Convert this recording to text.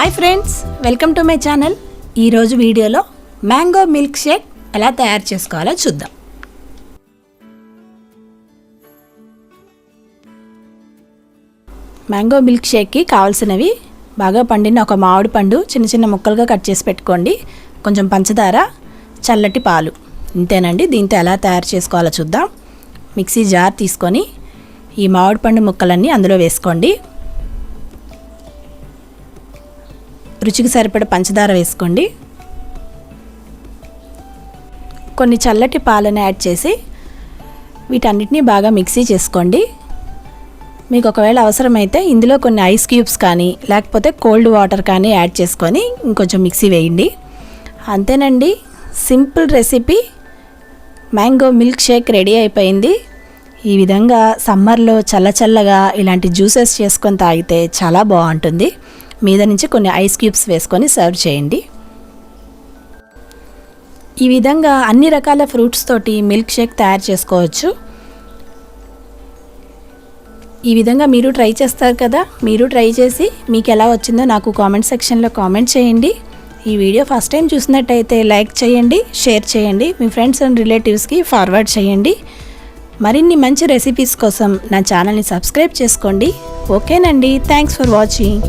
Hi friends, welcome to my channel. ఈరోజు వీడియోలో mango milk shake ఎలా తయారు చేసుకోవాలో చూద్దాం. మ్యాంగో మిల్క్ షేక్కి కావాల్సినవి బాగా పండిన ఒక మామిడి పండు చిన్న చిన్న ముక్కలుగా కట్ చేసి పెట్టుకోండి, కొంచెం పంచదార, చల్లటి పాలు. ఇంతేనండి. దీంతో ఎలా తయారు చేసుకోవాలో చూద్దాం. మిక్సీ జార్ తీసుకొని ఈ మామిడి పండు ముక్కలన్నీ అందులో వేసుకోండి. రుచికి సరిపడ పంచదార వేసుకోండి. కొన్ని చల్లటి పాలను యాడ్ చేసి వీటన్నిటిని బాగా మిక్సీ చేసుకోండి. మీకు ఒకవేళ అవసరమైతే ఇందులో కొన్ని ఐస్ క్యూబ్స్ కానీ లేకపోతే కోల్డ్ వాటర్ కానీ యాడ్ చేసుకొని ఇంకొంచెం మిక్సీ వేయండి. అంతేనండి, simple recipe mango milk shake ready అయిపోయింది. ఈ విధంగా సమ్మర్లో చల్లచల్లగా ఇలాంటి జ్యూసెస్ చేసుకొని తాగితే చాలా బాగుంటుంది. మీద నుంచి కొన్ని ఐస్ క్యూబ్స్ వేసుకొని సర్వ్ చేయండి. ఈ విధంగా అన్ని రకాల ఫ్రూట్స్ తోటి మిల్క్ షేక్ తయారు చేసుకోవచ్చు. ఈ విధంగా మీరు ట్రై చేస్తారు కదా, మీరు ట్రై చేసి మీకు ఎలా వచ్చిందో నాకు కామెంట్ సెక్షన్లో కామెంట్ చేయండి. ఈ వీడియో ఫస్ట్ టైం చూసినట్టయితే లైక్ చేయండి, షేర్ చేయండి, మీ ఫ్రెండ్స్ అండ్ రిలేటివ్స్కి ఫార్వర్డ్ చేయండి. మరిన్ని మంచి రెసిపీస్ కోసం నా ఛానల్ని సబ్స్క్రైబ్ చేసుకోండి. ఓకేనండి, థ్యాంక్స్ ఫర్ వాచింగ్.